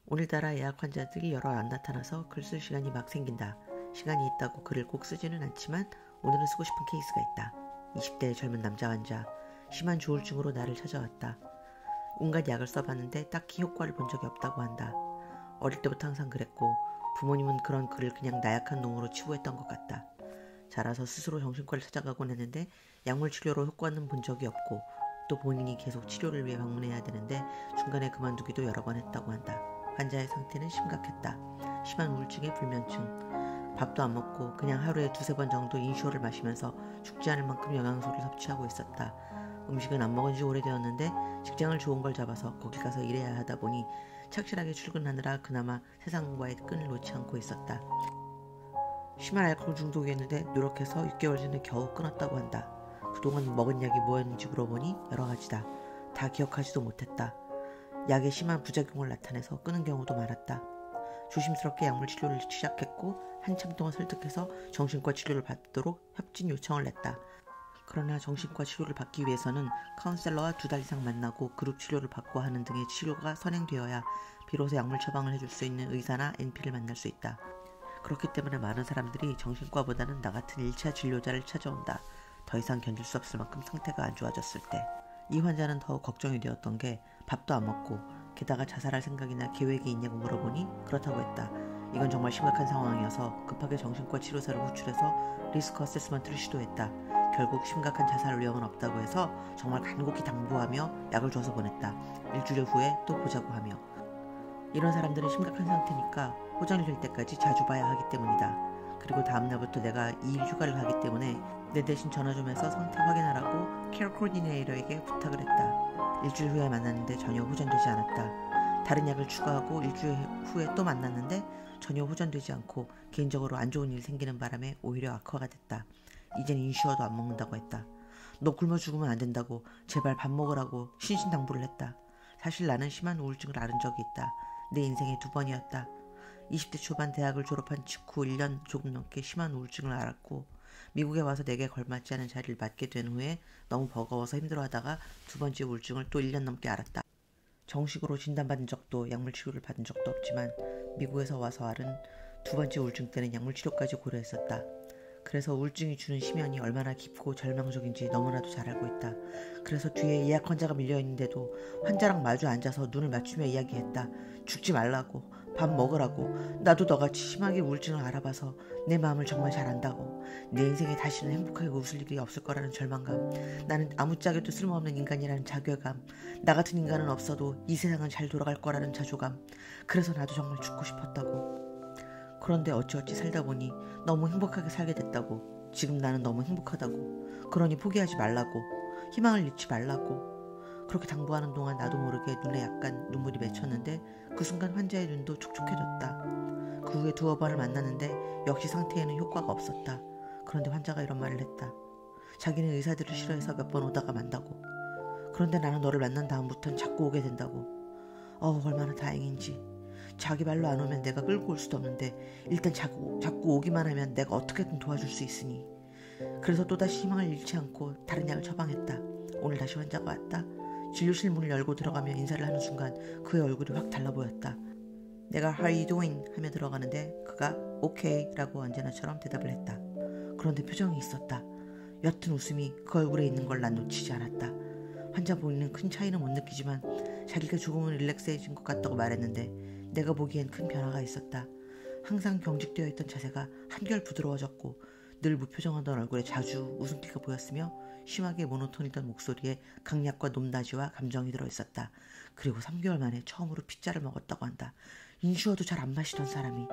오늘따라 예약 환자들이 여러 안 나타나서 글 쓸 시간이 막 생긴다. 시간이 있다고 글을 꼭 쓰지는 않지만 오늘은 쓰고 싶은 케이스가 있다. 20대의 젊은 남자 환자. 심한 조울증으로 나를 찾아왔다. 온갖 약을 써봤는데 딱히 효과를 본 적이 없다고 한다. 어릴 때부터 항상 그랬고 부모님은 그런 글을 그냥 나약한 놈으로 치부했던 것 같다. 자라서 스스로 정신과를 찾아가곤 했는데 약물 치료로 효과는 본 적이 없고 또 본인이 계속 치료를 위해 방문해야 되는데 중간에 그만두기도 여러 번 했다고 한다. 환자의 상태는 심각했다. 심한 우울증에 불면증. 밥도 안 먹고 그냥 하루에 2-3번 정도 인쇼를 마시면서 죽지 않을 만큼 영양소를 섭취하고 있었다. 음식은 안 먹은 지 오래되었는데 직장을 좋은 걸 잡아서 거기 가서 일해야 하다 보니 착실하게 출근하느라 그나마 세상과의 끈을 놓지 않고 있었다. 심한 알코올 중독이었는데 노력해서 6개월 전에 겨우 끊었다고 한다. 그동안 먹은 약이 뭐였는지 물어보니 여러 가지다. 다 기억하지도 못했다. 약에 심한 부작용을 나타내서 끊은 경우도 많았다. 조심스럽게 약물 치료를 시작했고 한참 동안 설득해서 정신과 치료를 받도록 협진 요청을 냈다. 그러나 정신과 치료를 받기 위해서는 카운셀러와 2달 이상 만나고 그룹 치료를 받고 하는 등의 치료가 선행되어야 비로소 약물 처방을 해줄 수 있는 의사나 NP를 만날 수 있다. 그렇기 때문에 많은 사람들이 정신과보다는 나 같은 1차 진료자를 찾아온다. 더 이상 견딜 수 없을 만큼 상태가 안 좋아졌을 때. 이 환자는 더욱 걱정이 되었던 게 밥도 안 먹고 게다가 자살할 생각이나 계획이 있냐고 물어보니 그렇다고 했다. 이건 정말 심각한 상황이어서 급하게 정신과 치료사를 호출해서 리스크 어세스먼트를 시도했다. 결국 심각한 자살 위험은 없다고 해서 정말 간곡히 당부하며 약을 줘서 보냈다. 일주일 후에 또 보자고 하며. 이런 사람들은 심각한 상태니까 호전이 될 때까지 자주 봐야 하기 때문이다. 그리고 다음날부터 내가 2일 휴가를 가기 때문에 내 대신 전화 좀 해서 상태 확인하라고 케어 코디네이터에게 부탁을 했다. 일주일 후에 만났는데 전혀 호전되지 않았다. 다른 약을 추가하고 일주일 후에 또 만났는데 전혀 호전되지 않고 개인적으로 안 좋은 일이 생기는 바람에 오히려 악화가 됐다. 이젠 인슈어도 안 먹는다고 했다. 너 굶어 죽으면 안 된다고 제발 밥 먹으라고 신신당부를 했다. 사실 나는 심한 우울증을 앓은 적이 있다. 내 인생에 2번이었다. 20대 초반 대학을 졸업한 직후 1년 조금 넘게 심한 우울증을 앓았고 미국에 와서 내게 걸맞지 않은 자리를 맡게 된 후에 너무 버거워서 힘들어하다가 2번째 우울증을 또 1년 넘게 앓았다. 정식으로 진단받은 적도 약물 치료를 받은 적도 없지만 미국에서 와서 앓은 2번째 우울증 때는 약물 치료까지 고려했었다. 그래서 우울증이 주는 심연이 얼마나 깊고 절망적인지 너무나도 잘 알고 있다. 그래서 뒤에 예약 환자가 밀려있는데도 환자랑 마주 앉아서 눈을 맞추며 이야기했다. 죽지 말라고, 밥 먹으라고, 나도 너같이 심하게 우울증을 알아봐서 내 마음을 정말 잘 안다고, 내 인생에 다시는 행복하게 웃을 일이 없을 거라는 절망감, 나는 아무짝에도 쓸모없는 인간이라는 자괴감, 나 같은 인간은 없어도 이 세상은 잘 돌아갈 거라는 자조감, 그래서 나도 정말 죽고 싶었다고. 그런데 어찌어찌 살다 보니 너무 행복하게 살게 됐다고. 지금 나는 너무 행복하다고. 그러니 포기하지 말라고. 희망을 잃지 말라고. 그렇게 당부하는 동안 나도 모르게 눈에 약간 눈물이 맺혔는데 그 순간 환자의 눈도 촉촉해졌다. 그 후에 2번을 만났는데 역시 상태에는 효과가 없었다. 그런데 환자가 이런 말을 했다. 자기는 의사들을 싫어해서 몇 번 오다가 만다고. 그런데 나는 너를 만난 다음부터는 자꾸 오게 된다고. 얼마나 다행인지. 자기 말로 안 오면 내가 끌고 올 수도 없는데 일단 자꾸 오기만 하면 내가 어떻게든 도와줄 수 있으니. 그래서 또다시 희망을 잃지 않고 다른 약을 처방했다. 오늘 다시 환자가 왔다. 진료실 문을 열고 들어가며 인사를 하는 순간 그의 얼굴이 확 달라 보였다. 내가 How are you doing? 하며 들어가는데 그가 OK 라고 언제나처럼 대답을 했다. 그런데 표정이 있었다. 옅은 웃음이 그 얼굴에 있는 걸 난 놓치지 않았다. 환자 본인은 큰 차이는 못 느끼지만 자기가 조금은 릴렉스해진 것 같다고 말했는데 내가 보기엔 큰 변화가 있었다. 항상 경직되어 있던 자세가 한결 부드러워졌고 늘 무표정하던 얼굴에 자주 웃음기가 보였으며 심하게 모노톤이던 목소리에 강약과 높낮이와 감정이 들어있었다. 그리고 3개월 만에 처음으로 피자를 먹었다고 한다. 인슈어도 잘 안 마시던 사람이.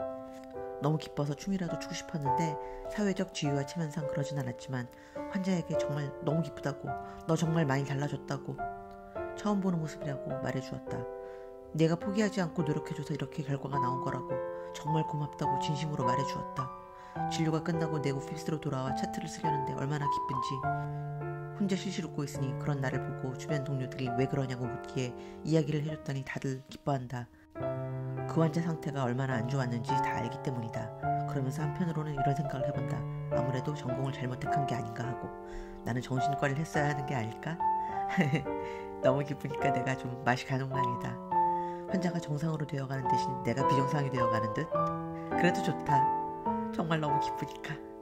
너무 기뻐서 춤이라도 추고 싶었는데 사회적 지위와 체면상 그러진 않았지만 환자에게 정말 너무 기쁘다고, 너 정말 많이 달라졌다고, 처음 보는 모습이라고 말해주었다. 내가 포기하지 않고 노력해줘서 이렇게 결과가 나온 거라고, 정말 고맙다고 진심으로 말해주었다. 진료가 끝나고 내 오피스로 돌아와 차트를 쓰려는데 얼마나 기쁜지. 혼자 실실 웃고 있으니 그런 나를 보고 주변 동료들이 왜 그러냐고 묻기에 이야기를 해줬더니 다들 기뻐한다. 그 환자 상태가 얼마나 안 좋았는지 다 알기 때문이다. 그러면서 한편으로는 이런 생각을 해본다. 아무래도 전공을 잘못 택한 게 아닌가 하고. 나는 정신과를 했어야 하는 게 아닐까? 너무 기쁘니까 내가 좀 맛이 가는 모양이다. 환자가 정상으로 되어가는 대신 내가 비정상이 되어가는 듯. 그래도 좋다. 정말 너무 기쁘니까.